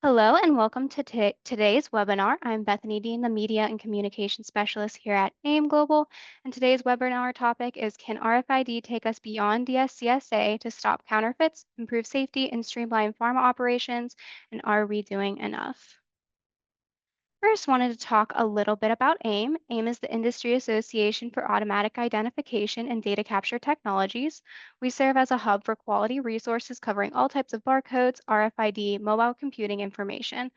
Hello and welcome to today's webinar. I'm Bethany Dean, the Media and Communication Specialist here at AIM Global, and today's webinar topic is Can RFID take us beyond DSCSA to stop counterfeits, improve safety, and streamline pharma operations, and are we doing enough? First, wanted to talk a little bit about AIM. AIM is the Industry Association for Automatic Identification and Data Capture Technologies. We serve as a hub for quality resources covering all types of barcodes, RFID, mobile computing information.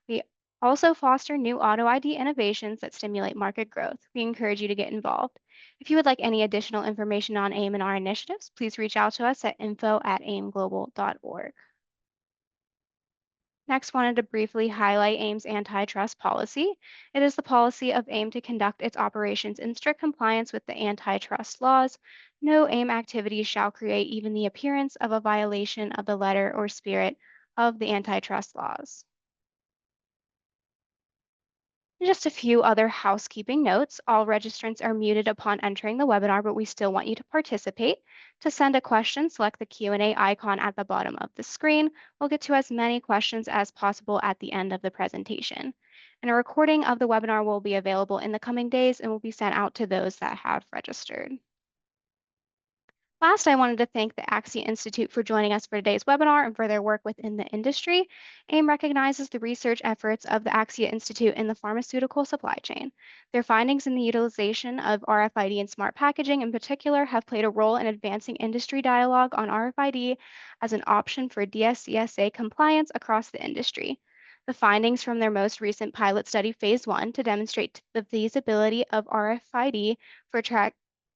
We also foster new auto ID innovations that stimulate market growth. We encourage you to get involved. If you would like any additional information on AIM and our initiatives, please reach out to us at info@aimglobal.org. Next, wanted to briefly highlight AIM's antitrust policy. It is the policy of AIM to conduct its operations in strict compliance with the antitrust laws. No AIM activities shall create even the appearance of a violation of the letter or spirit of the antitrust laws. Just a few other housekeeping notes. All registrants are muted upon entering the webinar, but we still want you to participate. To send a question, select the Q&A icon at the bottom of the screen. We'll get to as many questions as possible at the end of the presentation. And a recording of the webinar will be available in the coming days and will be sent out to those that have registered. Last, I wanted to thank the AXIA Institute for joining us for today's webinar and for their work within the industry. AIM recognizes the research efforts of the AXIA Institute in the pharmaceutical supply chain. Their findings in the utilization of RFID and smart packaging in particular have played a role in advancing industry dialogue on RFID as an option for DSCSA compliance across the industry. The findings from their most recent pilot study, Phase 1, to demonstrate the feasibility of RFID for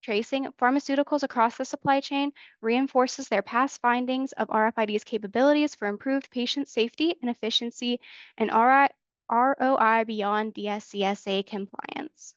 tracing pharmaceuticals across the supply chain reinforces their past findings of RFID's capabilities for improved patient safety and efficiency and ROI beyond DSCSA compliance.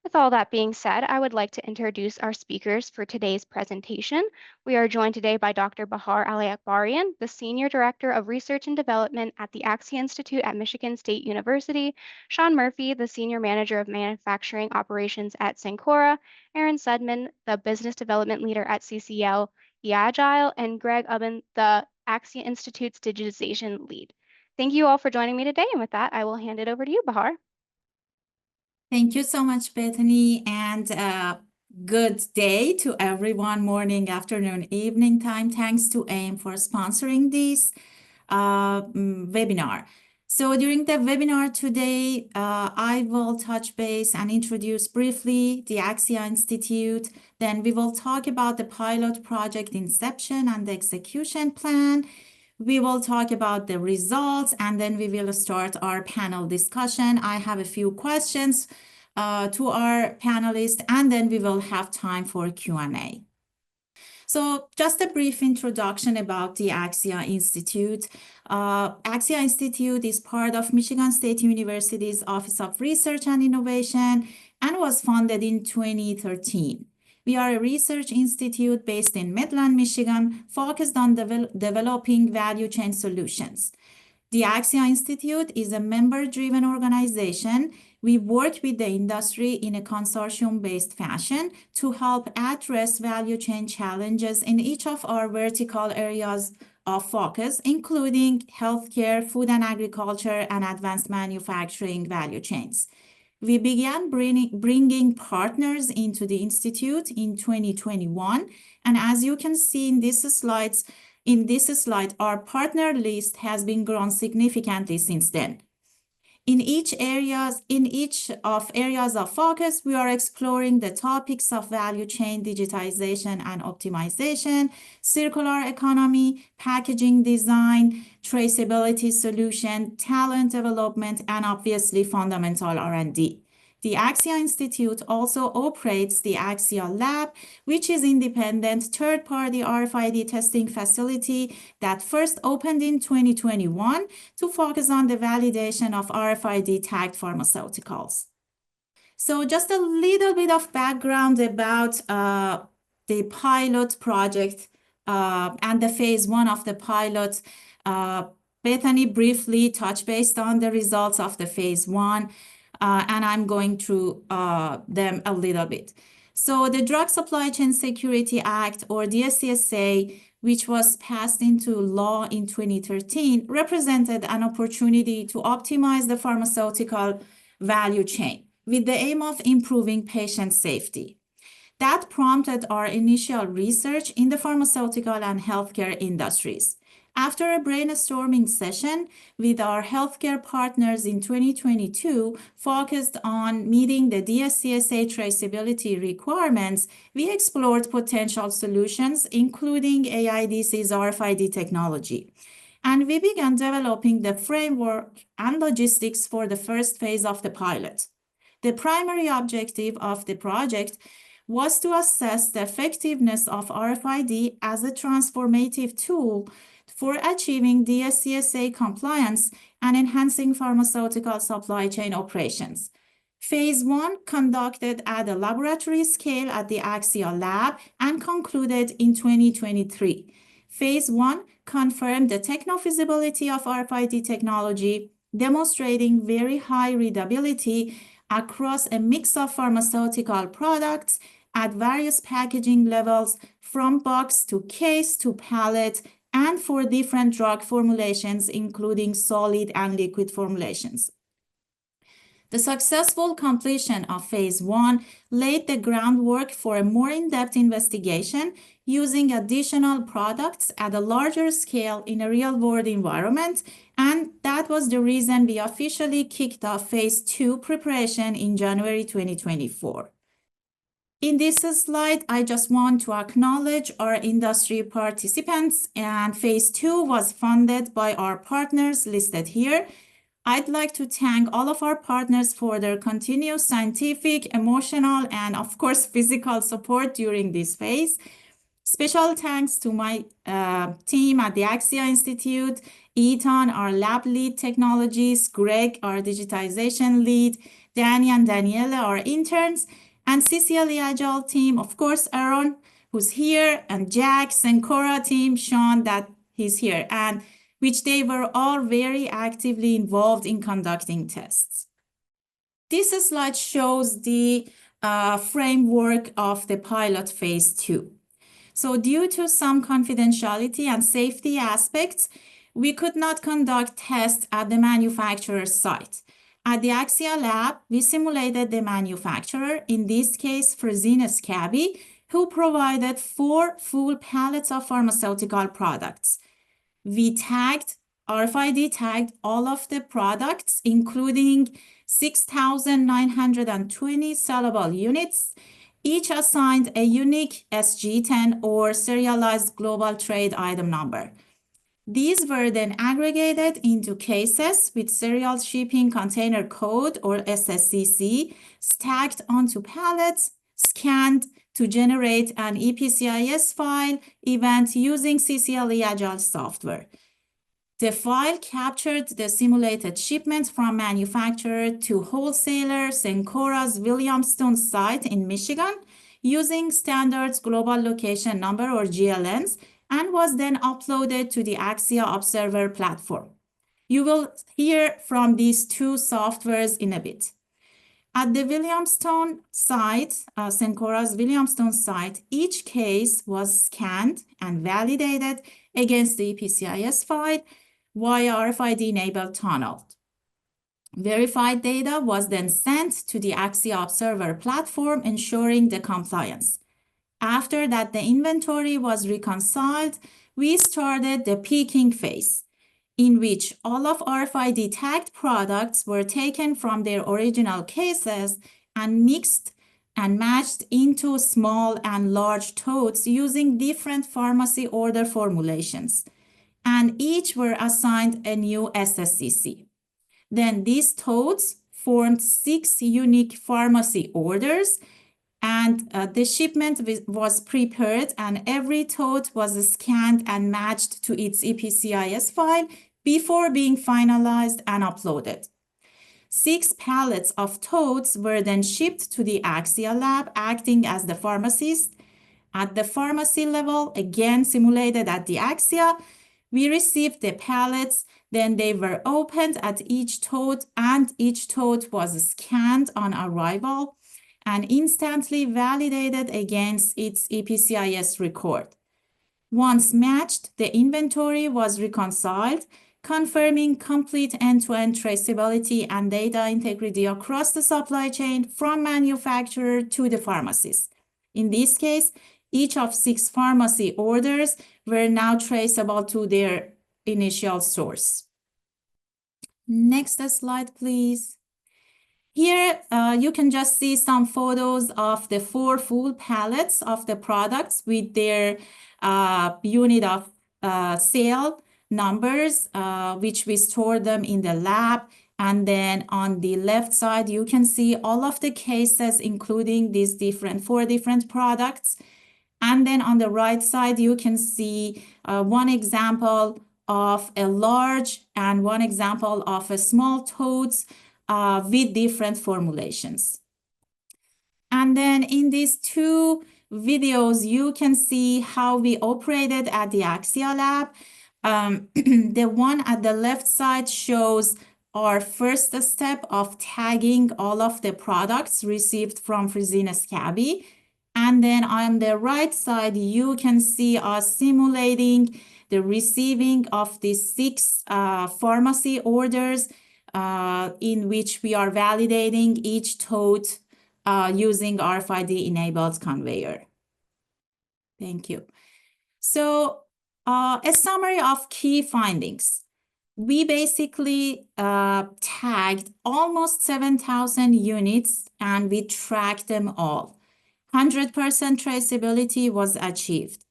With all that being said, I would like to introduce our speakers for today's presentation. We are joined today by Dr. Bahar Ali-Akbarian, the Senior Director of Research and Development at the AXIA Institute at Michigan State University, Sean Murphy, the Senior Manager of Manufacturing Operations at Cencora, Aaron Sudman, the Business Development Leader at CCL eAgile, and Greg Ubben, the AXIA Institute's Digitization Lead. Thank you all for joining me today, and with that, I will hand it over to you, Bahar. Thank you so much, Bethany, and good day to everyone, morning, afternoon, evening time. Thanks to AIM for sponsoring this webinar. So during the webinar today, I will touch base and introduce briefly the AXIA Institute. Then we will talk about the pilot project inception and the execution plan. We will talk about the results, and then we will start our panel discussion. I have a few questions to our panelists, and then we will have time for Q&A. So just a brief introduction about the AXIA Institute. AXIA Institute is part of Michigan State University's Office of Research and Innovation and was founded in 2013. We are a research institute based in Midland, Michigan, focused on developing value chain solutions. The AXIA Institute is a member-driven organization. We work with the industry in a consortium-based fashion to help address value chain challenges in each of our vertical areas of focus, including healthcare, food and agriculture, and advanced manufacturing value chains. We began bringing partners into the Institute in 2021. And as you can see in this slide, our partner list has been grown significantly since then. In each of areas of focus, we are exploring the topics of value chain digitization and optimization, circular economy, packaging design, traceability solution, talent development, and obviously fundamental R&D. The AXIA Institute also operates the AXIA Lab, which is an independent third-party RFID testing facility that first opened in 2021 to focus on the validation of RFID-tagged pharmaceuticals. So just a little bit of background about the pilot project and the phase 1 of the pilot. Bethany briefly touched based on the results of the phase 1. And I'm going through them a little bit. So the Drug Supply Chain Security Act, or DSCSA, which was passed into law in 2013, represented an opportunity to optimize the pharmaceutical value chain with the aim of improving patient safety. That prompted our initial research in the pharmaceutical and healthcare industries. After a brainstorming session with our healthcare partners in 2022 focused on meeting the DSCSA traceability requirements, we explored potential solutions, including AIDC's RFID technology. And we began developing the framework and logistics for the first phase of the pilot. The primary objective of the project was to assess the effectiveness of RFID as a transformative tool for achieving DSCSA compliance and enhancing pharmaceutical supply chain operations. Phase 1 conducted at a laboratory scale at the Axia lab and concluded in 2023. Phase 1 confirmed the techno-feasibility of RFID technology, demonstrating very high readability across a mix of pharmaceutical products at various packaging levels, from box to case to pallet, and for different drug formulations, including solid and liquid formulations. The successful completion of Phase 1 laid the groundwork for a more in-depth investigation using additional products at a larger scale in a real-world environment, and that was the reason we officially kicked off Phase 2 preparation in January 2024. In this slide, I just want to acknowledge our industry participants, and Phase 2 was funded by our partners listed here. I'd like to thank all of our partners for their continuous scientific, emotional, and of course, physical support during this phase. Special thanks to my team at the Axia Institute, Ethan, our lab lead technologies, Greg, our digitization lead, Danny and Daniela, our interns, and CCLE Agile team, of course, Aaron, who's here, and Jack, Sencora team, Sean, that he's here, and which they were all very actively involved in conducting tests. This slide shows the framework of the pilot Phase 2. So due to some confidentiality and safety aspects, we could not conduct tests at the manufacturer's site. At the Axia lab, we simulated the manufacturer, in this case Fresenius Kabi, who provided 4 full pallets of pharmaceutical products. We RFID tagged all of the products, including 6,920 sellable units, each assigned a unique SG10 or serialized global trade item number. These were then aggregated into cases with serial shipping container code or SSCC, stacked onto pallets, scanned to generate an EPCIS file event using CCLE Agile software. The file captured the simulated shipment from manufacturer to wholesaler Sencora's Williamstown site in Michigan using standards global location number or GLNs, and was then uploaded to the Axia Observer platform. You will hear from these 2 softwares in a bit. At the Williamstown site, Sencora's Williamstown site, each case was scanned and validated against the EPCIS file via RFID-enabled tunnel. Verified data was then sent to the Axia Observer platform, ensuring the compliance. After that, the inventory was reconciled, we started the picking phase, in which all of RFID tagged products were taken from their original cases and mixed and matched into small and large totes using different pharmacy order formulations, and each were assigned a new SSCC. Then these totes formed 6 unique pharmacy orders, and the shipment was prepared, and every tote was scanned and matched to its EPCIS file before being finalized and uploaded. 6 pallets of totes were then shipped to the Axia lab, acting as the pharmacist. At the pharmacy level, again simulated at the Axia, we received the pallets, then they were opened at each tote, and each tote was scanned on arrival and instantly validated against its EPCIS record. Once matched, the inventory was reconciled, confirming complete end-to-end traceability and data integrity across the supply chain from manufacturer to the pharmacies. In this case, each of 6 pharmacy orders were now traceable to their initial source. Next slide, please. Here, you can just see some photos of the 4 full pallets of the products with their unit of sale numbers, which we store them in the lab. And then on the left side, you can see all of the cases, including these 4 different products. And then on the right side, you can see one example of a large and one example of a small totes with different formulations. And then in these 2 videos, you can see how we operated at the Axia lab. The one at the left side shows our first step of tagging all of the products received from Fresenius Kabi. And then on the right side, you can see us simulating the receiving of the 6 pharmacy orders in which we are validating each tote using RFID-enabled conveyor. Thank you. So a summary of key findings. We basically tagged almost 7,000 units and we tracked them all. 100% traceability was achieved.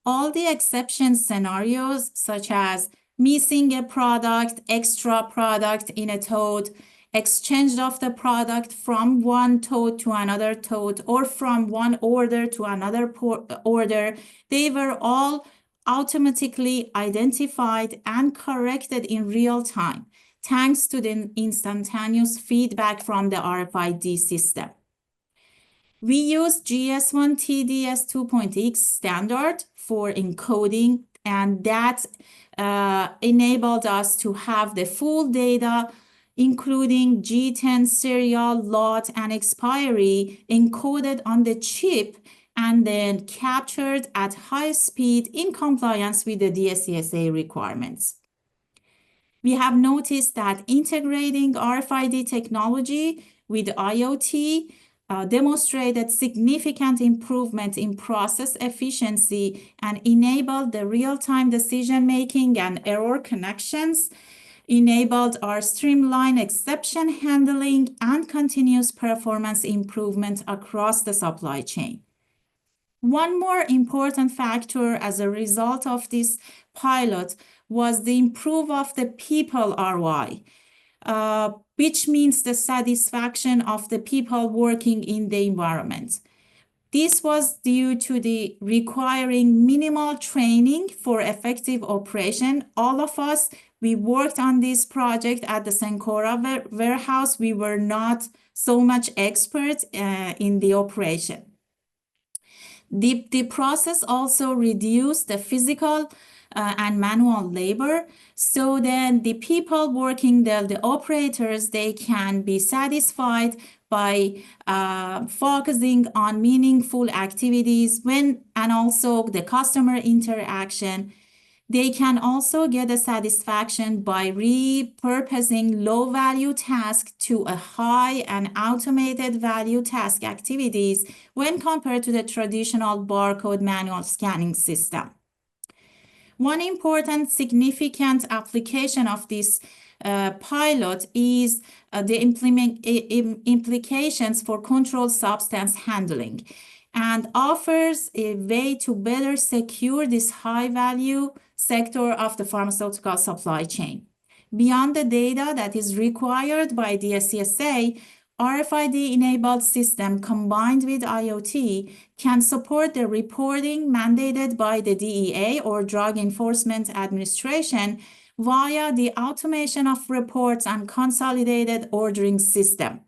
All the exception scenarios, such as missing a product, extra product in a tote, exchange of the product from one tote to another tote, or from one order to another order, they were all automatically identified and corrected in real time, thanks to the instantaneous feedback from the RFID system. We use GS1 TDS 2.x standard for encoding, and that enabled us to have the full data, including G10 serial, lot, and expiry encoded on the chip and then captured at high speed in compliance with the DSCSA requirements. We have noticed that integrating RFID technology with IoT demonstrated significant improvement in process efficiency and enabled the real-time decision-making and error connections, enabled our Streamline exception handling and continuous performance improvement across the supply chain. One more important factor as a result of this pilot was the improve of the people ROI. Which means the satisfaction of the people working in the environment. This was due to the requiring minimal training for effective operation. All of us, we worked on this project at the Sencora warehouse. We were not so much experts in the operation. The process also reduced the physical and manual labor, so then the people working there, the operators, they can be satisfied by focusing on meaningful activities and also the customer interaction. They can also get a satisfaction by repurposing low-value tasks to a high and automated value task activities when compared to the traditional barcode manual scanning system. One important significant application of this pilot is the implications for controlled substance handling, and offers a way to better secure this high-value sector of the pharmaceutical supply chain. Beyond the data that is required by DSCSA, RFID-enabled system combined with IoT can support the reporting mandated by the DEA or Drug Enforcement Administration via the automation of reports and consolidated ordering system,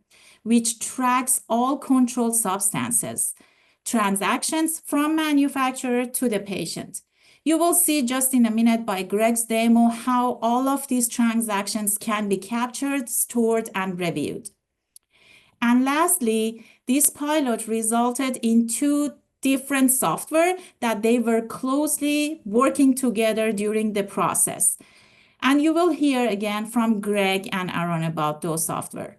which tracks all controlled substances, transactions from manufacturer to the patient. You will see just in a minute by Greg's demo how all of these transactions can be captured, stored, and reviewed. And lastly, this pilot resulted in 2 different software that they were closely working together during the process. And you will hear again from Greg and Aaron about those software.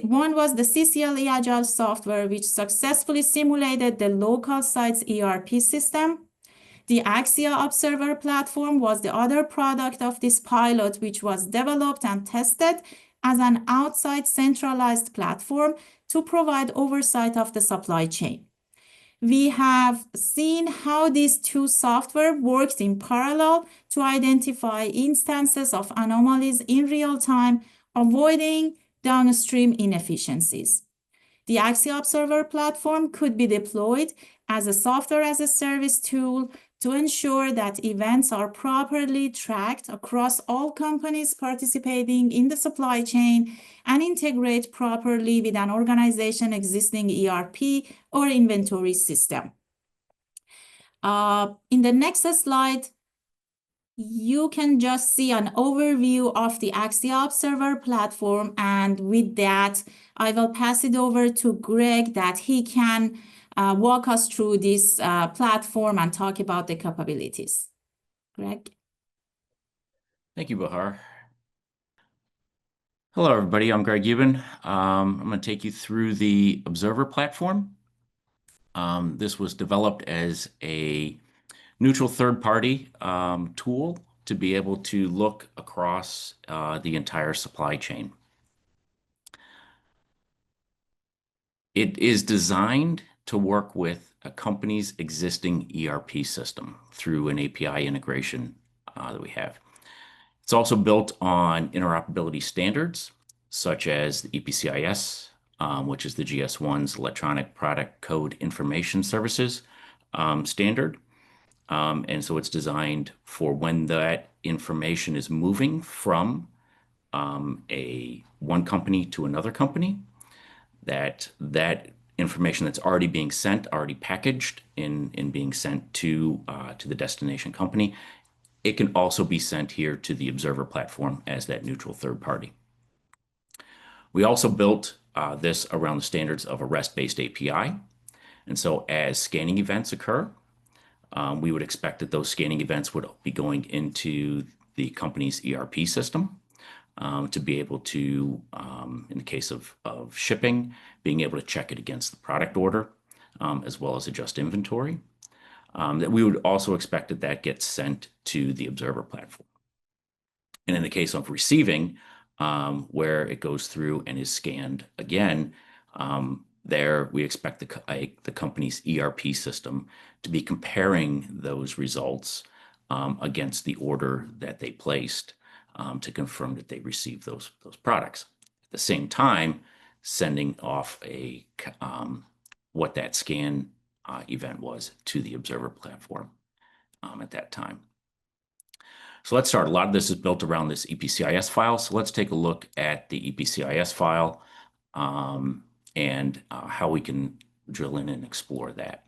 One was the CCLE Agile software, which successfully simulated the local site's ERP system. The Axia Observer platform was the other product of this pilot, which was developed and tested as an outside centralized platform to provide oversight of the supply chain. We have seen how these two software worked in parallel to identify instances of anomalies in real time, avoiding downstream inefficiencies. The Axia Observer platform could be deployed as a software as a service tool to ensure that events are properly tracked across all companies participating in the supply chain and integrate properly with an organization's existing ERP or inventory system. In the next slide, you can just see an overview of the Axia Observer platform. And with that, I will pass it over to Greg that he can walk us through this platform and talk about the capabilities. Greg? Thank you, Bahar. Hello, everybody. I'm Greg Euban. I'm going to take you through the Observer platform. This was developed as a neutral third-party tool to be able to look across the entire supply chain. It is designed to work with a company's existing ERP system through an API integration that we have. It's also built on interoperability standards, such as the EPCIS, which is the GS1's Electronic Product Code Information Services standard. And so it's designed for when that information is moving from one company to another company, that information that's already being sent, already packaged in being sent to the destination company, it can also be sent here to the Observer platform as that neutral third party. We also built this around the standards of a REST-based API. And so as scanning events occur, we would expect that those scanning events would be going into the company's ERP system to be able to, in the case of shipping, being able to check it against the product order, as well as adjust inventory. That we would also expect that that gets sent to the Observer platform. And in the case of receiving, where it goes through and is scanned again, there we expect the company's ERP system to be comparing those results against the order that they placed to confirm that they received those products. At the same time, sending off what that scan event was to the Observer platform at that time. So let's start. A lot of this is built around this EPCIS file. So let's take a look at the EPCIS file and how we can drill in and explore that.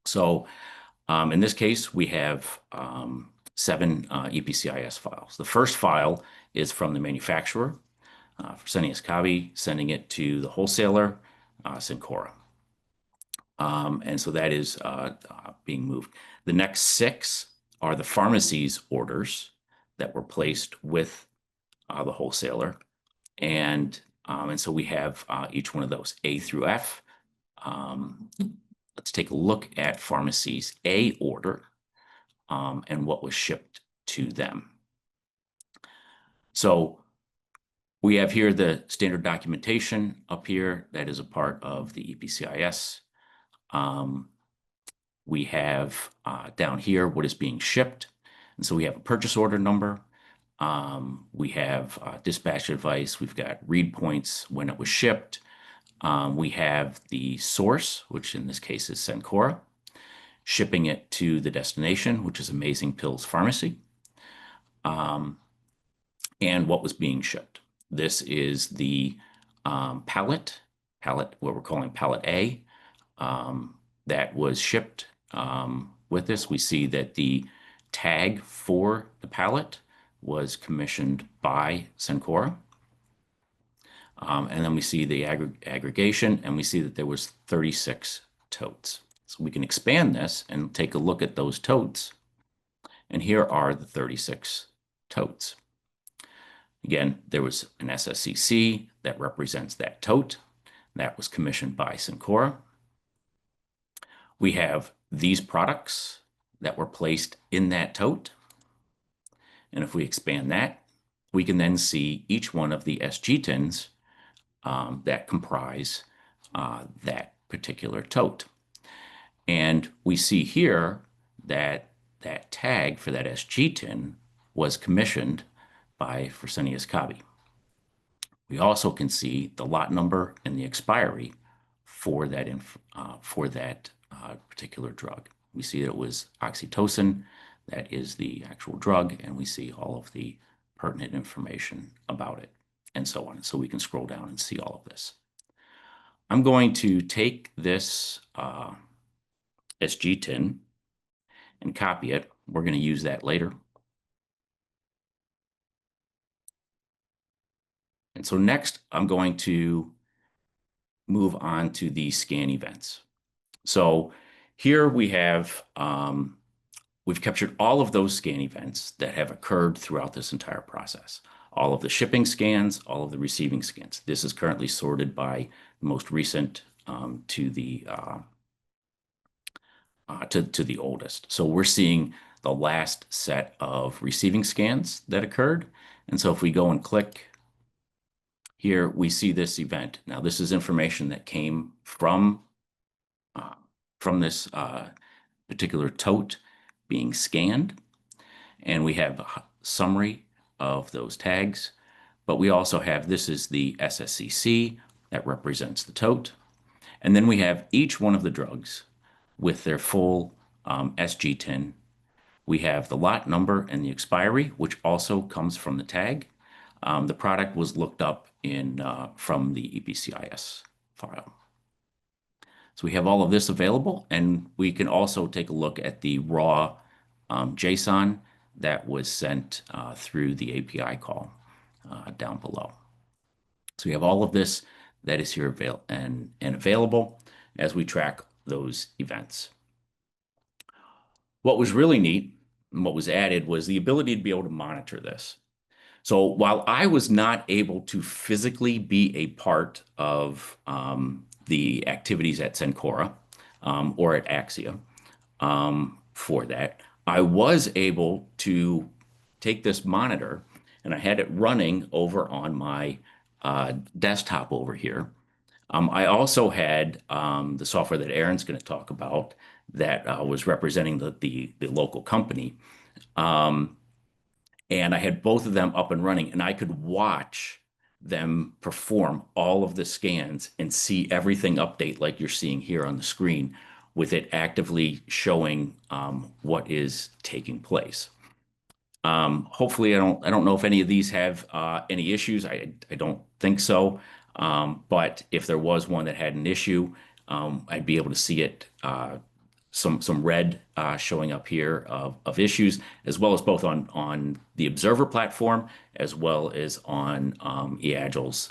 So in this case, we have 7 EPCIS files. The first file is from the manufacturer, Fresenius Kabi, sending it to the wholesaler, Cencora. And so that is being moved. The next 6 are the pharmacies orders that were placed with the wholesaler. And so we have each one of those, A through F. Let's take a look at pharmacies A order and what was shipped to them. So we have here the standard documentation up here that is a part of the EPCIS. We have down here what is being shipped. And so we have a purchase order number. We have dispatch advice. We've got read points when it was shipped. We have the source, which in this case is Cencora, shipping it to the destination, which is Amazing Pills Pharmacy, and what was being shipped. This is the pallet, what we're calling pallet A, that was shipped with this. We see that the tag for the pallet was commissioned by Cencora. And then we see the aggregation, and we see that there was 36 totes. So we can expand this and take a look at those totes. And here are the 36 totes. Again, there was an SSCC that represents that tote. That was commissioned by Cencora. We have these products that were placed in that tote. And if we expand that, we can then see each one of the SG tins that comprise that particular tote. And we see here that that tag for that SG tin was commissioned by Fresenius Kabi. We also can see the lot number and the expiry for that particular drug. We see that it was oxytocin, that is the actual drug, and we see all of the pertinent information about it, and so on. So we can scroll down and see all of this. I'm going to take this SG tin and copy it. We're going to use that later. And so next, I'm going to move on to the scan events. So here we have, we've captured all of those scan events that have occurred throughout this entire process. All of the shipping scans, all of the receiving scans. This is currently sorted by the most recent to the oldest. So we're seeing the last set of receiving scans that occurred. And so if we go and click here, we see this event. Now, this is information that came from this particular tote being scanned. And we have a summary of those tags. But we also have, this is the SSCC that represents the tote. And then we have each one of the drugs with their full SG tin. We have the lot number and the expiry, which also comes from the tag. The product was looked up from the EPCIS file. So we have all of this available, and we can also take a look at the raw JSON that was sent through the API call down below. So we have all of this that is here available as we track those events. What was really neat and what was added was the ability to be able to monitor this. So while I was not able to physically be a part of the activities at Cencora or at Axia for that, I was able to take this monitor and I had it running over on my desktop over here. I also had the software that Aaron's going to talk about that was representing the local company. And I had both of them up and running, and I could watch them perform all of the scans and see everything update like you're seeing here on the screen, with it actively showing what is taking place. Hopefully, I don't know if any of these have any issues. I don't think so. But if there was one that had an issue, I'd be able to see it, some red showing up here of issues, as well as both on the Observer platform, as well as on eAgile's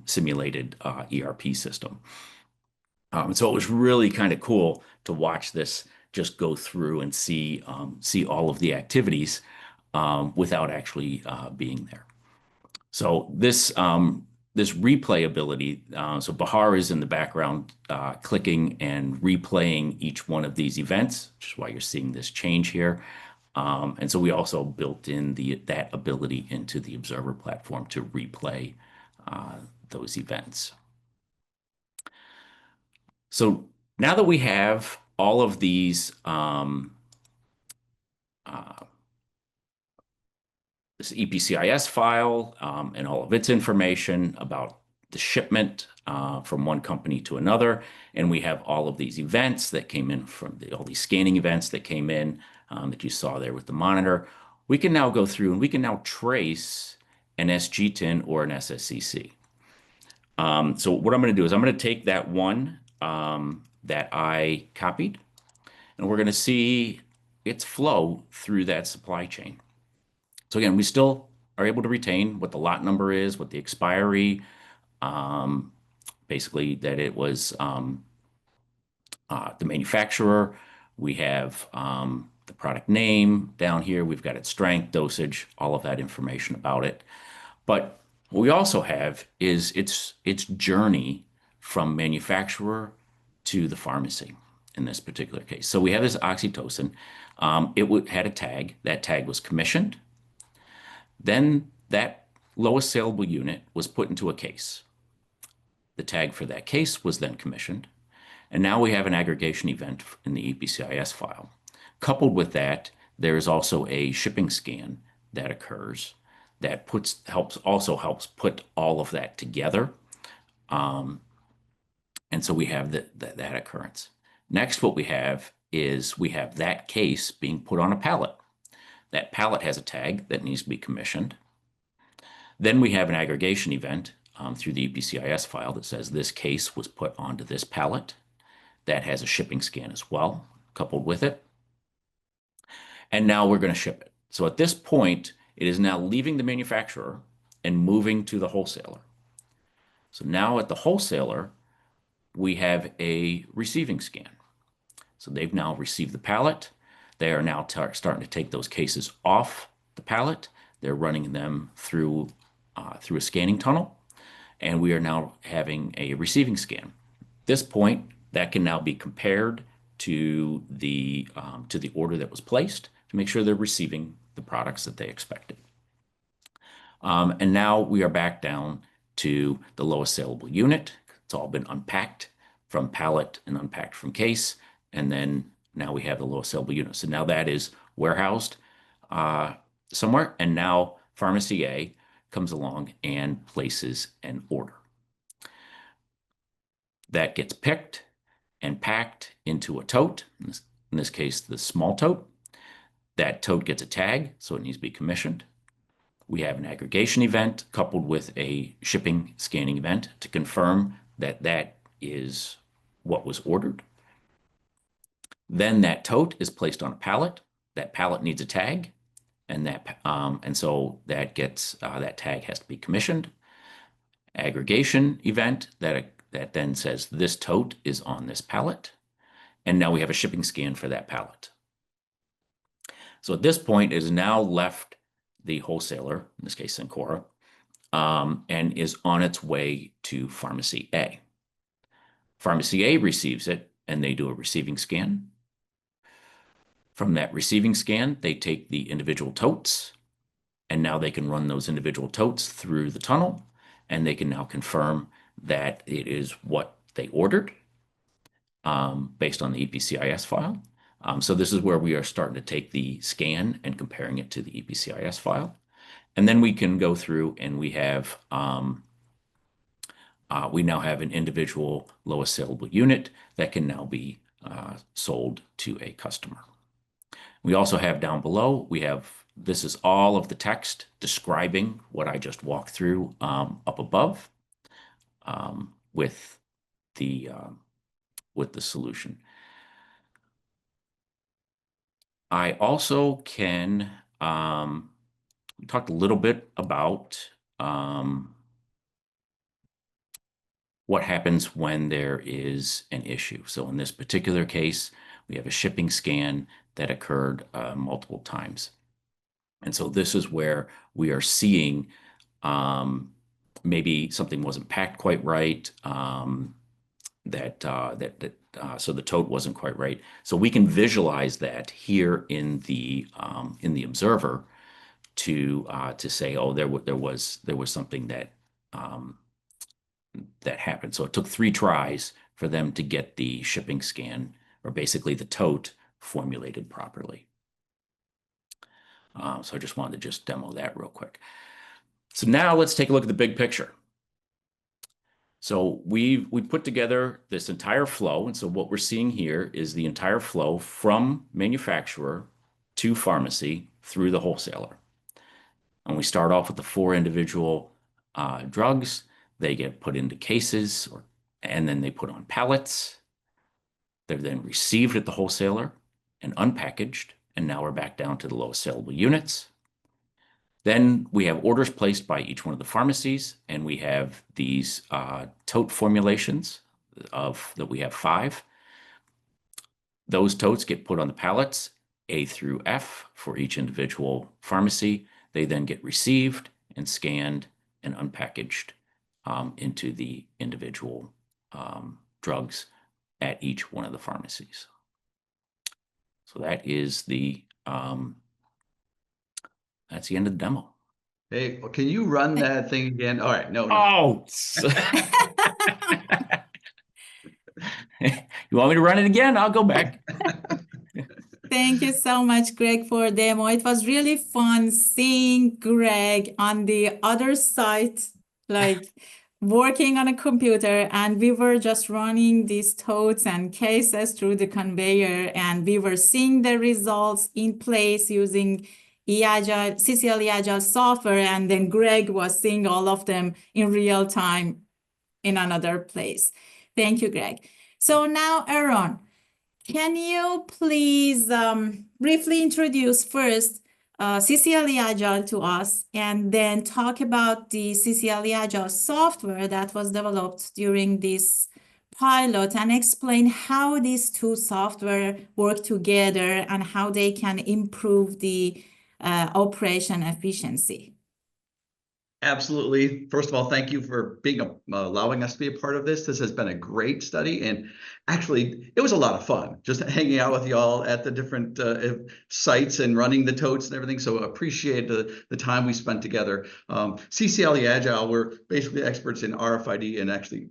simulated ERP system. So it was really kind of cool to watch this just go through and see all of the activities without actually being there. So this replayability, so Bahar is in the background clicking and replaying each one of these events, which is why you're seeing this change here. And so we also built in that ability into the Observer platform to replay those events. So now that we have all of these this EPCIS file and all of its information about the shipment from one company to another, and we have all of these events that came in from all these scanning events that came in that you saw there with the monitor, we can now go through and we can now trace an SG tin or an SSCC. So what I'm going to do is I'm going to take that one that I copied, and we're going to see its flow through that supply chain. So again, we still are able to retain what the lot number is, what the expiry, basically that it was the manufacturer. We have the product name down here. We've got its strength, dosage, all of that information about it. But what we also have is its journey from manufacturer to the pharmacy in this particular case. So we have this oxytocin. It had a tag. That tag was commissioned. Then that lowest saleable unit was put into a case. The tag for that case was then commissioned. And now we have an aggregation event in the EPCIS file. Coupled with that, there is also a shipping scan that occurs that also helps put all of that together. And so we have that occurrence. Next, what we have is we have that case being put on a pallet. That pallet has a tag that needs to be commissioned. Then we have an aggregation event through the EPCIS file that says this case was put onto this pallet. That has a shipping scan as well, coupled with it. And now we're going to ship it. So at this point, it is now leaving the manufacturer and moving to the wholesaler. So now at the wholesaler, we have a receiving scan. So they've now received the pallet. They are now starting to take those cases off the pallet. They're running them through a scanning tunnel. And we are now having a receiving scan. At this point, that can now be compared to the order that was placed to make sure they're receiving the products that they expected. And now we are back down to the lowest saleable unit. It's all been unpacked from pallet and unpacked from case. And then now we have the lowest saleable unit. So now that is warehoused somewhere. And now Pharmacy A comes along and places an order. That gets picked and packed into a tote, in this case, the small tote. That tote gets a tag, so it needs to be commissioned. We have an aggregation event coupled with a shipping scanning event to confirm that that is what was ordered. Then that tote is placed on a pallet. That pallet needs a tag, and so that tag has to be commissioned. Aggregation event that then says this tote is on this pallet. And now we have a shipping scan for that pallet. So at this point, it is now left the wholesaler, in this case, Cencora, and is on its way to Pharmacy A. Pharmacy A receives it, and they do a receiving scan. From that receiving scan, they take the individual totes, and now they can run those individual totes through the tunnel, and they can now confirm that it is what they ordered based on the EPCIS file. So this is where we are starting to take the scan and comparing it to the EPCIS file. And then we can go through and we now have an individual lowest saleable unit that can now be sold to a customer. We also have down below, this is all of the text describing what I just walked through up above with the solution. I also can talk a little bit about what happens when there is an issue. So in this particular case, we have a shipping scan that occurred multiple times. And so this is where we are seeing maybe something wasn't packed quite right, so the tote wasn't quite right. So we can visualize that here in the observer to say, oh, there was something that happened. So it took 3 tries for them to get the shipping scan, or basically the tote, formulated properly. So I just wanted to demo that real quick. So now let's take a look at the big picture. So we put together this entire flow. And so what we're seeing here is the entire flow from manufacturer to pharmacy through the wholesaler. And we start off with the 4 individual drugs. They get put into cases, and then they put on pallets. They're then received at the wholesaler and unpackaged. And now we're back down to the lowest saleable units. Then we have orders placed by each one of the pharmacies, and we have these tote formulations that we have 5. Those totes get put on the pallets, A through F for each individual pharmacy. They then get received and scanned and unpackaged into the individual drugs at each one of the pharmacies. So that is that's the end of the demo. Hey, can you run that thing again? All right, no. Oh, you want me to run it again? I'll go back. Thank you so much, Greg, for demo. It was really fun seeing Greg on the other side, like working on a computer, and we were just running these totes and cases through the conveyor, and we were seeing the results in place using eAgile, CCL eAgile software, and then Greg was seeing all of them in real time in another place. Thank you, Greg. So now, Aaron, can you please briefly introduce first CCL eAgile to us, and then talk about the CCL eAgile software that was developed during this pilot, and explain how these two software work together and how they can improve the operation efficiency? Absolutely. First of all, thank you for being allowing us to be a part of this. This has been a great study, and actually, it was a lot of fun just hanging out with y'all at the different sites and running the totes and everything. So appreciate the time we spent together. CCL eAgile, we're basically experts in RFID and actually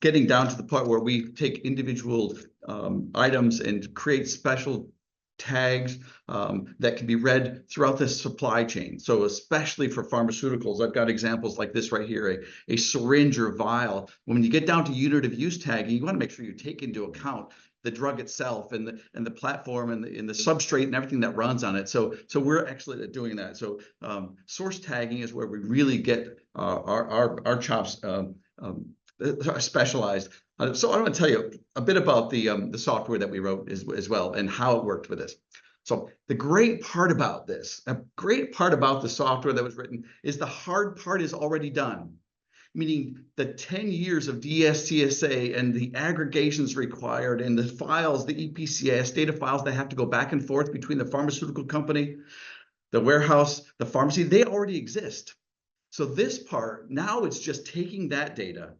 getting down to the part where we take individual items and create special tags that can be read throughout the supply chain. So especially for pharmaceuticals, I've got examples like this right here, a syringe or vial. When you get down to unit of use tagging, you want to make sure you take into account the drug itself and the platform and the substrate and everything that runs on it. So we're excellent at doing that. So source tagging is where we really get our chops specialized. So I want to tell you a bit about the software that we wrote as well and how it worked with this. So the great part about this, a great part about the software that was written is the hard part is already done. Meaning the 10 years of DSCSA and the aggregations required and the files, the EPCIS data files that have to go back and forth between the pharmaceutical company, the warehouse, the pharmacy, they already exist. So this part, now it's just taking that data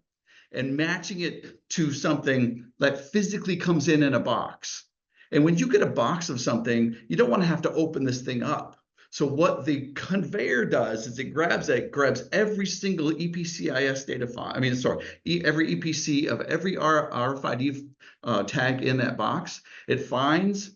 and matching it to something that physically comes in a box. And when you get a box of something, you don't want to have to open this thing up. So what the conveyor does is it grabs every single EPCIS data file. Every EPC of every RFID tag in that box. It finds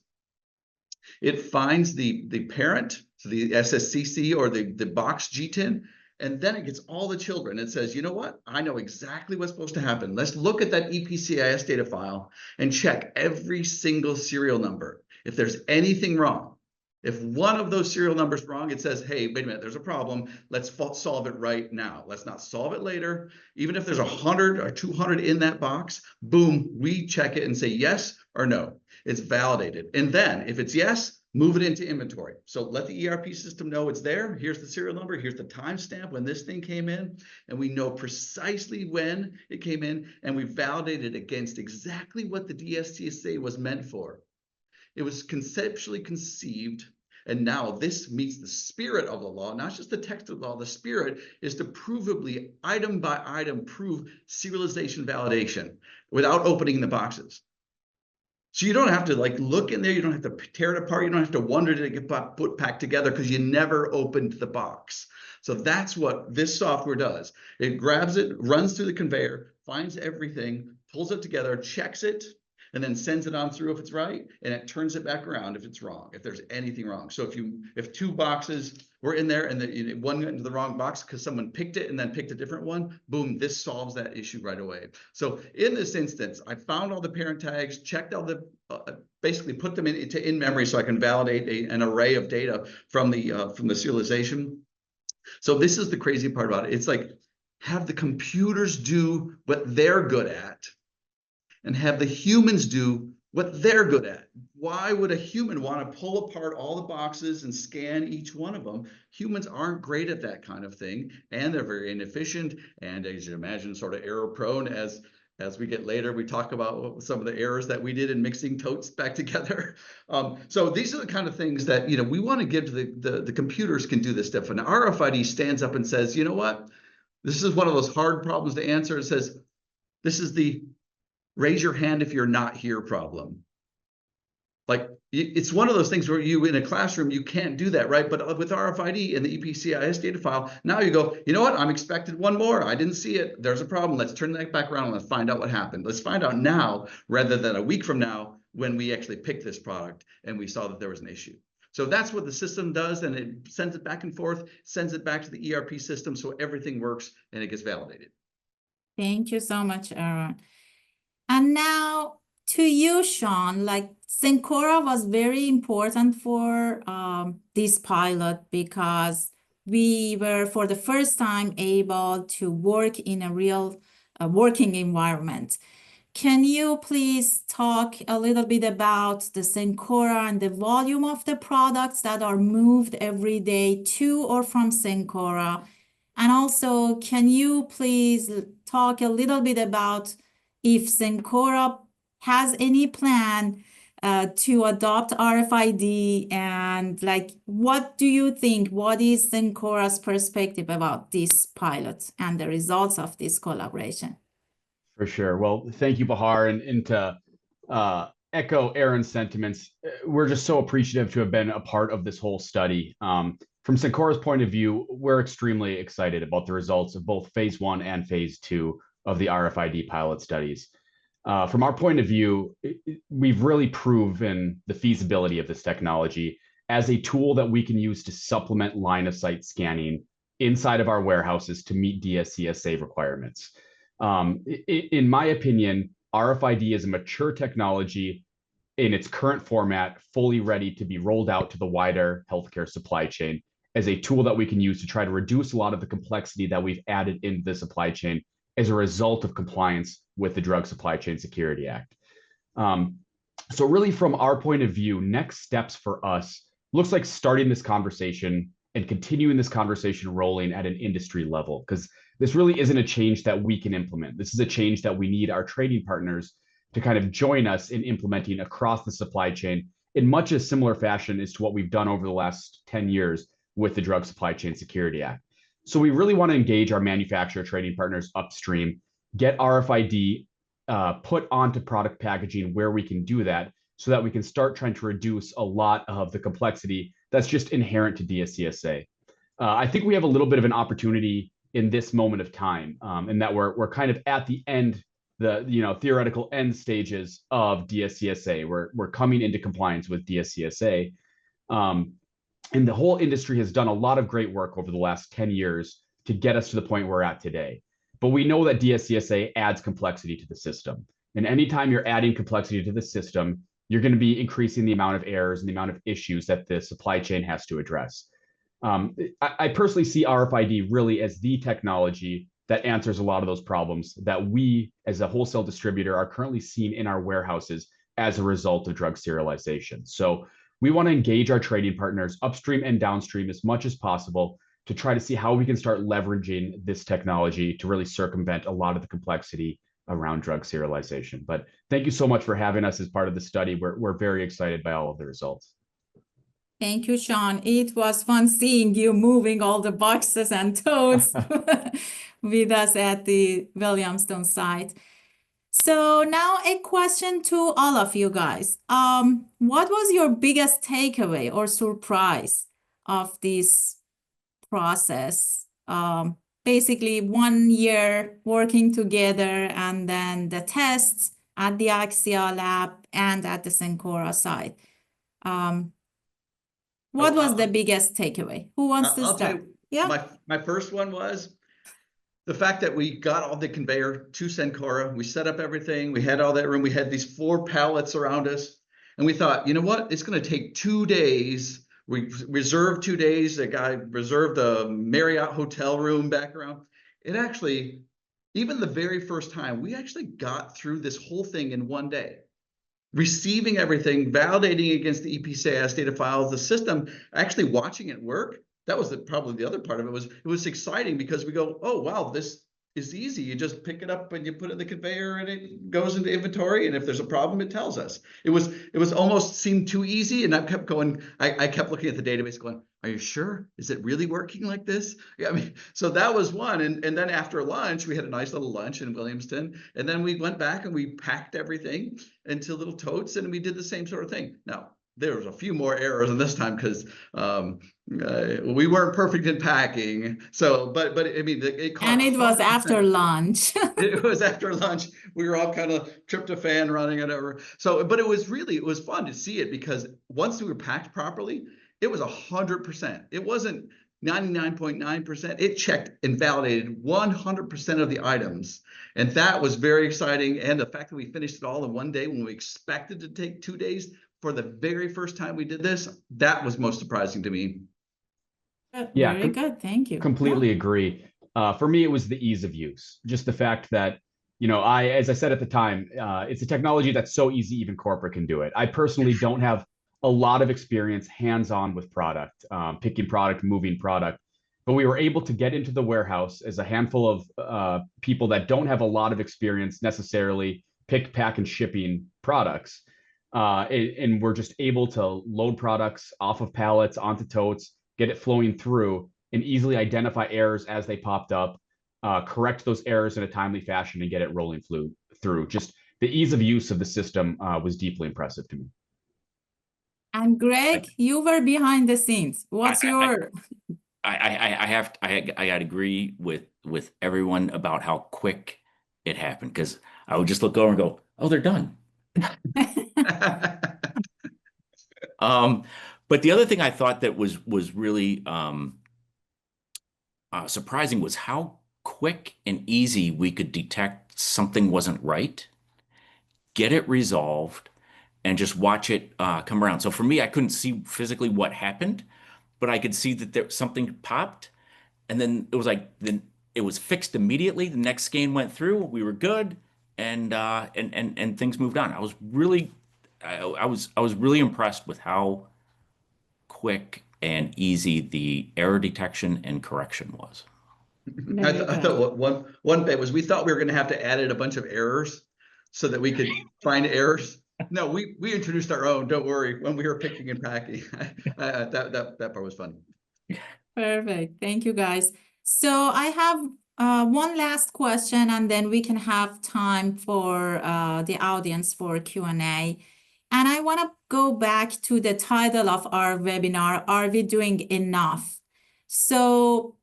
the parent, so the SSCC or the box GTIN, and then it gets all the children. It says, you know what? I know exactly what's supposed to happen. Let's look at that EPCIS data file and check every single serial number. If there's anything wrong, if one of those serial numbers wrong, it says, hey, wait a minute, there's a problem. Let's solve it right now. Let's not solve it later. Even if there's 100 or 200 in that box, boom, we check it and say yes or no. It's validated. And then if it's yes, move it into inventory. So let the ERP system know it's there. Here's the serial number. Here's the timestamp when this thing came in. And we know precisely when it came in. And we validated against exactly what the DSCSA was meant for. It was conceptually conceived. And now this meets the spirit of the law, not just the text of the law. The spirit is to provably, item by item, prove serialization validation without opening the boxes. So you don't have to look in there. You don't have to tear it apart. You don't have to wonder, did it get put back together, because you never opened the box. So that's what this software does. It grabs it, runs through the conveyor, finds everything, pulls it together, checks it, and then sends it on through if it's right, and it turns it back around if it's wrong, if there's anything wrong. So if two boxes were in there and one went into the wrong box because someone picked it and then picked a different one, boom, this solves that issue right away. So in this instance, I found all the parent tags, checked all the, basically put them into in-memory so I can validate an array of data from the serialization. So this is the crazy part about it. It's like, have the computers do what they're good at, and have the humans do what they're good at. Why would a human want to pull apart all the boxes and scan each one of them? Humans aren't great at that kind of thing, and they're very inefficient, and as you imagine, sort of error prone as As we get later, we talk about some of the errors that we did in mixing totes back together. So these are the kind of things that, you know, we want to give to the computers can do this stuff. And RFID stands up and says, you know what? This is one of those hard problems to answer. It says, this is the raise your hand if you're not here problem. Like, it's one of those things where you, in a classroom, you can't do that, right? But with RFID and the EPCIS data file, now you go, you know what? I'm expected one more. I didn't see it. There's a problem. Let's turn that back around and let's find out what happened. Let's find out now rather than a week from now when we actually picked this product and we saw that there was an issue. So that's what the system does, and it sends it back and forth, sends it back to the ERP system so everything works and it gets validated. Thank you so much, Aaron. And now to you, Sean, like Cencora was very important for this pilot because we were for the first time able to work in a real working environment. Can you please talk a little bit about the Cencora and the volume of the products that are moved every day to or from Cencora? And also, can you please talk a little bit about if Cencora has any plan to adopt RFID, and like, what do you think? What is Cencora's perspective about this pilot and the results of this collaboration? For sure. Well, thank you, Bahar. And to echo Aaron's sentiments, we're just so appreciative to have been a part of this whole study. From Cencora's point of view, we're extremely excited about the results of both phase 1 and phase 2 of the RFID pilot studies. From our point of view, we've really proven the feasibility of this technology as a tool that we can use to supplement line of sight scanning inside of our warehouses to meet DSCSA requirements. In my opinion, RFID is a mature technology in its current format, fully ready to be rolled out to the wider healthcare supply chain as a tool that we can use to try to reduce a lot of the complexity that we've added into the supply chain as a result of compliance with the Drug Supply Chain Security Act. So really, from our point of view, next steps for us looks like starting this conversation and continuing this conversation rolling at an industry level, because this really isn't a change that we can implement. This is a change that we need our trading partners to kind of join us in implementing across the supply chain in much a similar fashion as to what we've done over the last 10 years with the Drug Supply Chain Security Act. So we really want to engage our manufacturer trading partners upstream, get RFID put onto product packaging where we can do that, so that we can start trying to reduce a lot of the complexity that's just inherent to DSCSA. I think we have a little bit of an opportunity in this moment of time, and that we're kind of at the end, the theoretical end stages of DSCSA. We're coming into compliance with DSCSA, and the whole industry has done a lot of great work over the last 10 years to get us to the point we're at today. But we know that DSCSA adds complexity to the system, and anytime you're adding complexity to the system, you're going to be increasing the amount of errors and the amount of issues that the supply chain has to address. I personally see RFID really as the technology that answers a lot of those problems that we, as a wholesale distributor, are currently seeing in our warehouses as a result of drug serialization. So we want to engage our trading partners upstream and downstream as much as possible to try to see how we can start leveraging this technology to really circumvent a lot of the complexity around drug serialization. But thank you so much for having us as part of the study. We're very excited by all of the results. Thank you, Sean. It was fun seeing you moving all the boxes and totes with us at the Williamstown site. So now a question to all of you guys. What was your biggest takeaway or surprise of this process? Basically 1 year working together, and then the tests at the Axia lab and at the Cencora site. What was the biggest takeaway? Who wants to start? Yeah. My first one was the fact that we got all the conveyor to Cencora. We set up everything. We had all that room. We had these 4 pallets around us. And we thought, you know what? It's going to take 2 days. We reserved 2 days. The guy reserved a Marriott hotel room back around. It actually, even the very first time, we actually got through this whole thing in 1 day. Receiving everything, validating against the EPCIS data files, the system, actually watching it work. That was probably the other part of it. It was exciting because we go, oh, wow, this is easy. You just pick it up and you put it in the conveyor and it goes into inventory. And if there's a problem, it tells us. It was almost seemed too easy. And I kept going, I kept looking at the database going, are you sure? Is it really working like this? Yeah, I mean, so that was one. And then after lunch, we had a nice little lunch in Williamston. And then we went back and we packed everything into little totes and we did the same sort of thing. Now, there was a few more errors in this time because we weren't perfect in packing. So, but I mean, it caught. And it was after lunch. It was after lunch. We were all kind of tryptophan running it over. So, but it was fun to see it because once we were packed properly, it was 100%. It wasn't 99.9%. It checked and validated 100% of the items. And that was very exciting. And the fact that we finished it all in one day when we expected to take 2 days, for the very first time we did this, that was most surprising to me. Yeah, very good. Thank you. Completely agree. For me, it was the ease of use. Just the fact that, you know, as I said at the time, it's a technology that's so easy, even corporate can do it. I personally don't have a lot of experience hands-on with product, picking product, moving product, but we were able to get into the warehouse as a handful of people that don't have a lot of experience necessarily pick, pack, and shipping products. And we're just able to load products off of pallets onto totes, get it flowing through, and easily identify errors as they popped up, correct those errors in a timely fashion, and get it rolling through. Just the ease of use of the system was deeply impressive to me. And Greg, you were behind the scenes. What's your? I gotta agree with everyone about how quick it happened, because I would just look over and go, oh, they're done. But the other thing I thought that was really surprising was how quick and easy we could detect something wasn't right, get it resolved, and just watch it come around. So for me, I couldn't see physically what happened, but I could see that something popped, and then it was like then it was fixed immediately. The next scan went through, we were good, and things moved on. I was really impressed with how quick and easy the error detection and correction was. I thought one bit was we thought we were going to have to add in a bunch of errors so that we could find errors. No, we introduced our own. Don't worry. When we were picking and packing, that part was fun. Perfect. Thank you, guys. So I have one last question, and then we can have time for the audience for Q&A. And I want to go back to the title of our webinar, Are We Doing Enough? So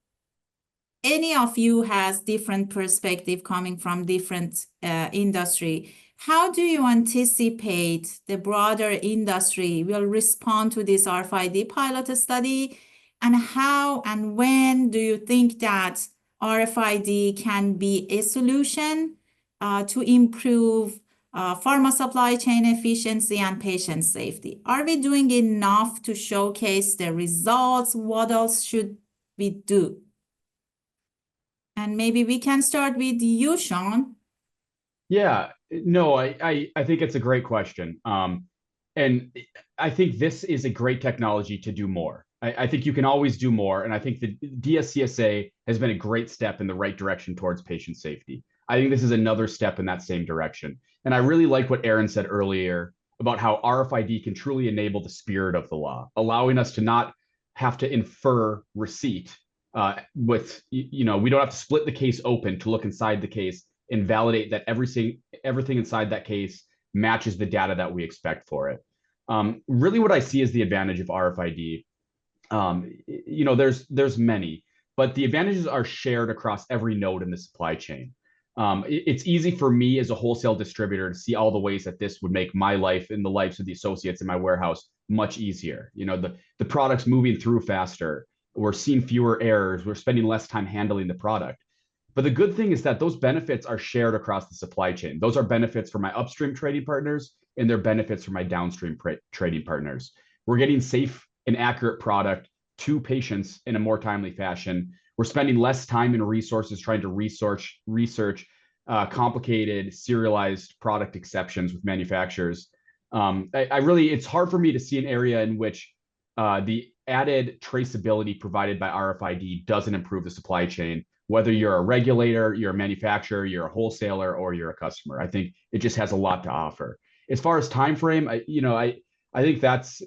any of you has different perspective coming from different industry. How do you anticipate the broader industry will respond to this RFID pilot study? And how and when do you think that RFID can be a solution to improve pharma supply chain efficiency and patient safety? Are we doing enough to showcase the results? What else should we do? And maybe we can start with you, Sean. Yeah, no, I think it's a great question. And I think this is a great technology to do more. I think you can always do more. And I think the DSCSA has been a great step in the right direction towards patient safety. I think this is another step in that same direction. And I really like what Aaron said earlier about how RFID can truly enable the spirit of the law, allowing us to not have to infer receipt with, you know, we don't have to split the case open to look inside the case and validate that everything inside that case matches the data that we expect for it. Really what I see is the advantage of RFID. You know, there's many, but the advantages are shared across every node in the supply chain. It's easy for me as a wholesale distributor to see all the ways that this would make my life and the lives of the associates in my warehouse much easier. You know, the product's moving through faster. We're seeing fewer errors. We're spending less time handling the product. But the good thing is that those benefits are shared across the supply chain. Those are benefits for my upstream trading partners, and they're benefits for my downstream trading partners. We're getting safe and accurate product to patients in a more timely fashion. We're spending less time and resources trying to research complicated serialized product exceptions with manufacturers. It's hard for me to see an area in which the added traceability provided by RFID doesn't improve the supply chain whether you're a regulator, you're a manufacturer, you're a wholesaler, or you're a customer. I think it just has a lot to offer. As far as time frame, I think that's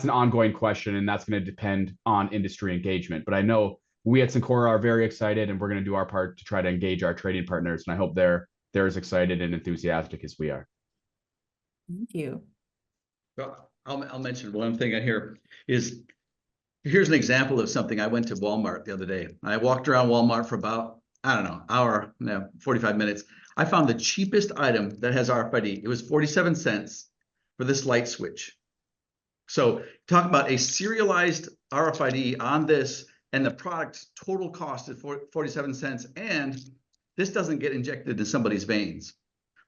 an ongoing question, and that's going to depend on industry engagement. But I know we at Cencora are very excited, and we're going to do our part to try to engage our trading partners. And I hope they're as excited and enthusiastic as we are. Thank you. Well, I'll mention one thing I hear is, here's an example of something. I went to Walmart the other day. I walked around Walmart for about, I don't know, hour, 45 minutes. I found the cheapest item that has RFID. It was 47 cents for this light switch. So talk about a serialized RFID on this, and the product's total cost is 47 cents. And this doesn't get injected into somebody's veins,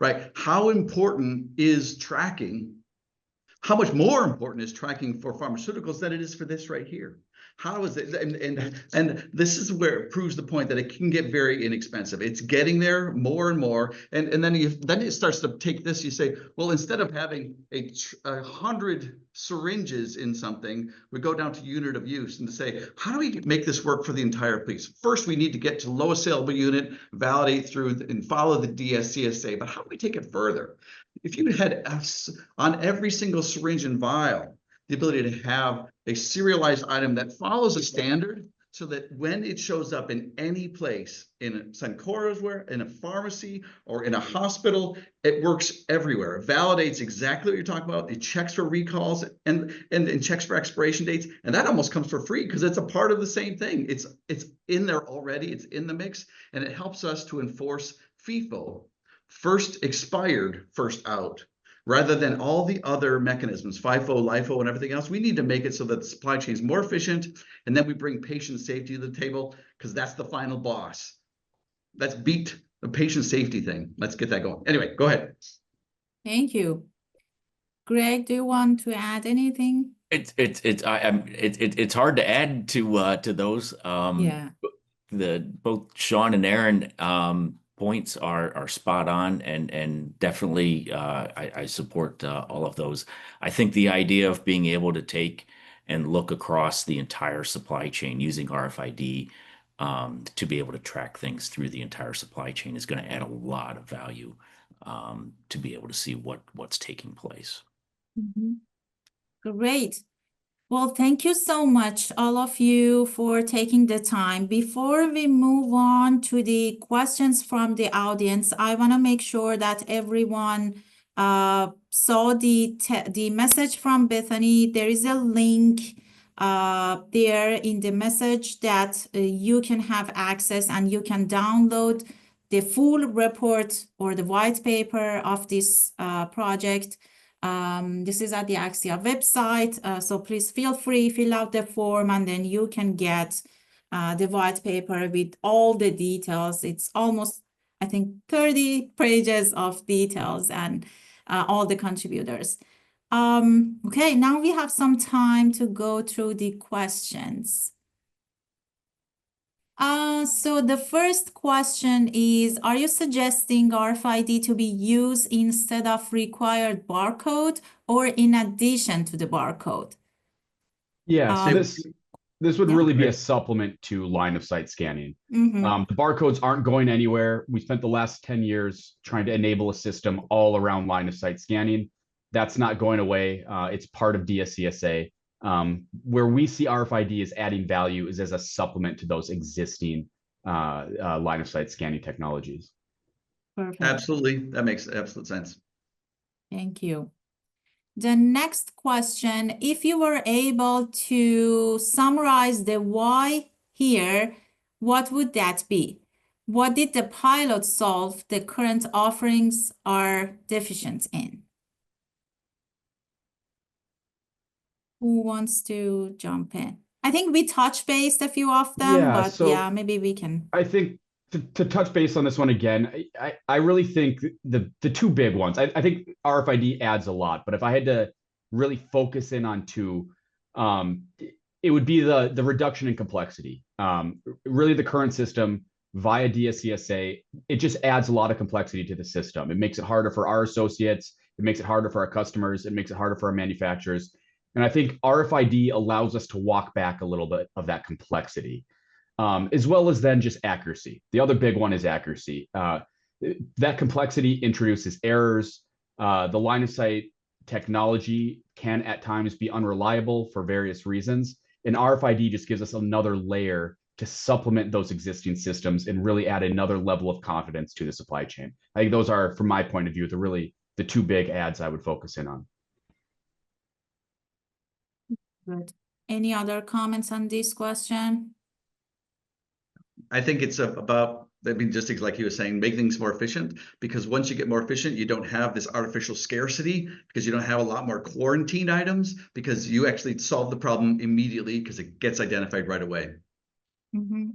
right? How important is tracking? How much more important is tracking for pharmaceuticals than it is for this right here? How is it? And this is where it proves the point that it can get very inexpensive. It's getting there more and more. And then it starts to take this. You say, well, instead of having 100 syringes in something, we go down to unit of use and to say, how do we make this work for the entire piece? First, we need to get to lowest saleable unit, validate through and follow the DSCSA. But how do we take it further? If you had on every single syringe and vial, the ability to have a serialized item that follows a standard, so that when it shows up in any place, in Cencora's ware, in a pharmacy, or in a hospital, it works everywhere. It validates exactly what you're talking about. It checks for recalls and checks for expiration dates. And that almost comes for free because it's a part of the same thing. It's in there already. It's in the mix. And it helps us to enforce FIFO, first expired, first out, rather than all the other mechanisms, FIFO, LIFO, and everything else. We need to make it so that the supply chain is more efficient, and then we bring patient safety to the table, because that's the final boss. Let's beat the patient safety thing. Let's get that going. Anyway, go ahead. Thank you. Greg, do you want to add anything? It's hard to add to those. Yeah. Both Sean and Aaron points are spot on, and definitely I support all of those. I think the idea of being able to take and look across the entire supply chain using RFID to be able to track things through the entire supply chain is going to add a lot of value to be able to see what's taking place. Mm-hmm. Great. Well, thank you so much, all of you, for taking the time. Before we move on to the questions from the audience, I want to make sure that everyone saw the message from Bethany. There is a link there in the message that you can have access, and you can download the full report or the white paper of this project. This is at the Axia website, so please feel free, fill out the form, and then you can get the white paper with all the details. It's almost, I think, 30 pages of details and all the contributors. Okay, now we have some time to go through the questions. So the first question is, are you suggesting RFID to be used instead of required barcode or in addition to the barcode? Yeah, so this would yeah. really be a supplement to line of sight scanning. Mm-hmm. The barcodes aren't going anywhere. We spent the last 10 years trying to enable a system all around line of sight scanning. That's not going away. It's part of DSCSA. Where we see RFID as adding value is as a supplement to those existing line of sight scanning technologies. Perfect. Absolutely. That makes absolute sense. Thank you. The next question, if you were able to summarize the why here, what would that be? What did the pilot solve the current offerings are deficient in? Who wants to jump in? I think we touch based a few of them, Yeah, but so yeah, maybe we can. I think to touch base on this one again, I really think the two big ones, I think RFID adds a lot, but if I had to really focus in on two, it would be the reduction in complexity. Really the current system via DSCSA, it just adds a lot of complexity to the system. It makes it harder for our associates. It makes it harder for our customers. It makes it harder for our manufacturers. And I think RFID allows us to walk back a little bit of that complexity. as well as then just accuracy. The other big one is accuracy. That complexity introduces errors. The line of sight technology can at times be unreliable for various reasons. And RFID just gives us another layer to supplement those existing systems and really add another level of confidence to the supply chain. I think those are, from my point of view, the two big ads I would focus in on. Good. Any other comments on this question? I think it's about, I mean, just like he was saying, make things more efficient, because once you get more efficient, you don't have this artificial scarcity, because you don't have a lot more quarantined items, because you actually solve the problem immediately because it gets identified right away. Mm-hmm.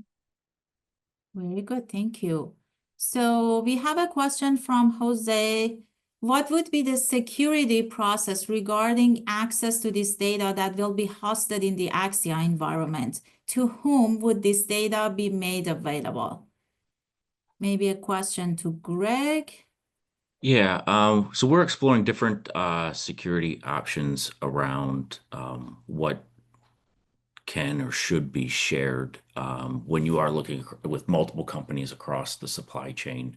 Very good, thank you. So we have a question from Jose. What would be the security process regarding access to this data that will be hosted in the Axia environment? To whom would this data be made available? Maybe a question to Greg. Yeah, so we're exploring different security options around what can or should be shared when you are looking with multiple companies across the supply chain,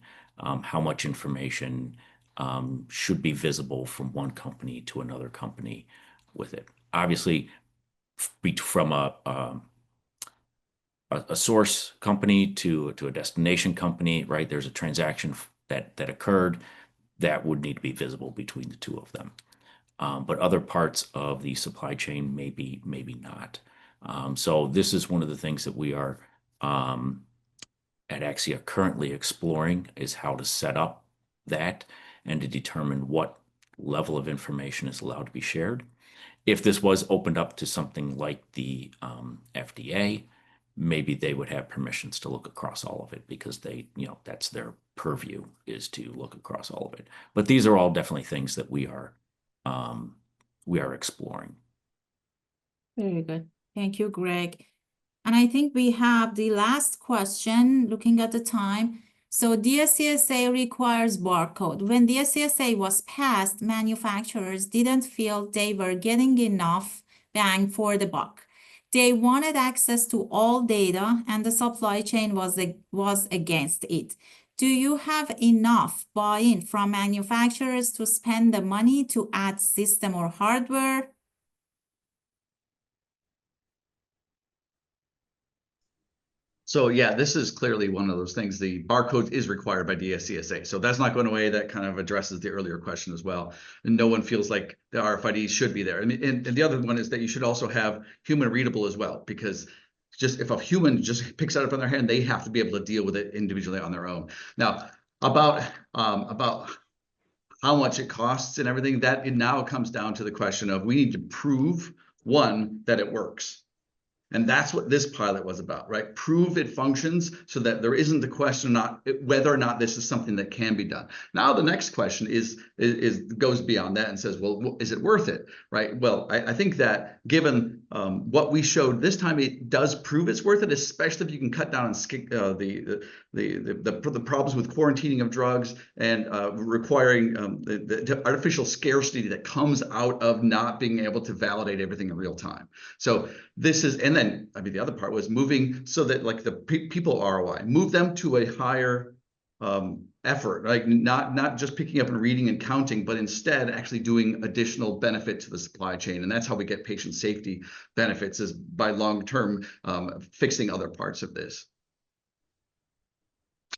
how much information should be visible from one company to another company with it. Obviously, from a source company to a destination company, right? There's a transaction that occurred that would need to be visible between the two of them. But other parts of the supply chain maybe not. So this is one of the things that we are at Axia currently exploring, is how to set up that and to determine what level of information is allowed to be shared. If this was opened up to something like the FDA, maybe they would have permissions to look across all of it, because they, that's their purview, is to look across all of it. But these are all definitely things that we are exploring. Very good. Thank you, Greg. And I think we have the last question, looking at the time. So DSCSA requires barcode. When DSCSA was passed, manufacturers didn't feel they were getting enough bang for the buck. They wanted access to all data, and the supply chain was against it. Do you have enough buy-in from manufacturers to spend the money to add system or hardware? So yeah, this is clearly one of those things. The barcode is required by DSCSA. So that's not going away. That kind of addresses the earlier question as well. And no one feels like the RFID should be there. I mean, and the other one is that you should also have human readable as well, because just if a human just picks it up in their hand, they have to be able to deal with it individually on their own. Now, about how much it costs and everything, that it now comes down to the question of, we need to prove, one, that it works. And that's what this pilot was about, right? Prove it functions, so that there isn't the question whether or not this is something that can be done. Now the next question goes beyond that and says, well, is it worth it, right? Well, I think that given what we showed this time, it does prove it's worth it, especially if you can cut down on the problems with quarantining of drugs and requiring the artificial scarcity that comes out of not being able to validate everything in real time. So this is, and then, I mean, the other part was moving so that, like, the people ROI, move them to a higher effort, like not just picking up and reading and counting, but instead actually doing additional benefit to the supply chain. And that's how we get patient safety benefits, is by long-term fixing other parts of this.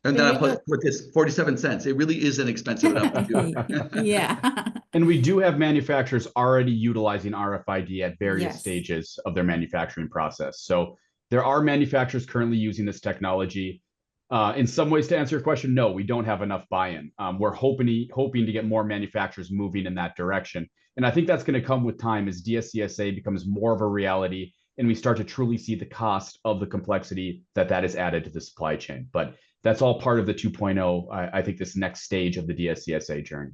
And then I put this 47 cents. It really is inexpensive enough to do it. Yeah. And we do have manufacturers already utilizing RFID at various Yes. stages of their manufacturing process. So there are manufacturers currently using this technology. In some ways, to answer your question, no, we don't have enough buy-in. We're hoping to get more manufacturers moving in that direction. And I think that's going to come with time, as DSCSA becomes more of a reality and we start to truly see the cost of the complexity that is added to the supply chain. But that's all part of the 2.0, I think, this next stage of the DSCSA journey.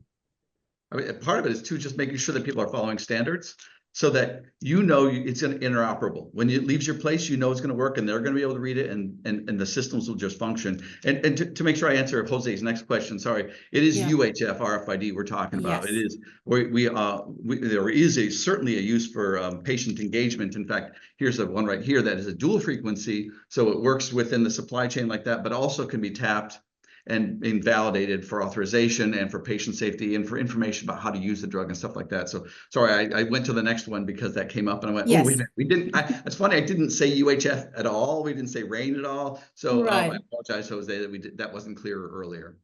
I mean, part of it is too just making sure that people are following standards. so that you know it's interoperable. When it leaves your place, you know it's going to work, and they're going to be able to read it, and the systems will just function. And to make sure I answer Jose's next question, sorry, it is Yeah. UHF RFID we're talking about. Yes. It is there is certainly a use for patient engagement. In fact, here's the one right here that is a dual frequency, so it works within the supply chain like that, but also can be tapped and validated for authorization and for patient safety and for information about how to use the drug and stuff like that. So sorry, I went to the next one because that came up and I went, Yes. oh, wait a minute. We didn't, it's funny, I didn't say UHF at all. We didn't say RAIN at all. So I Right. apologize, Jose, that that wasn't clear earlier.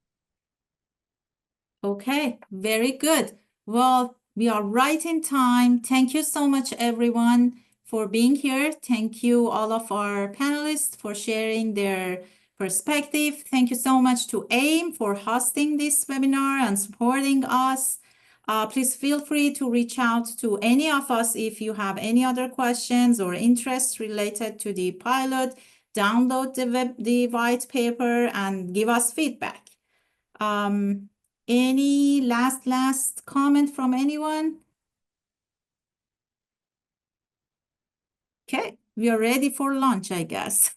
Okay, very good. Well, we are right in time. Thank you so much, everyone, for being here. Thank you, all of our panelists, for sharing their perspective. Thank you so much to AIM for hosting this webinar and supporting us. Please feel free to reach out to any of us if you have any other questions or interests related to the pilot. Download the white paper and give us feedback. Any last comment from anyone? Okay, we are ready for lunch, I guess.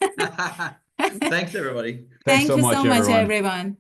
Thanks, everybody. Thanks Thank so you much, so much, everyone. everyone.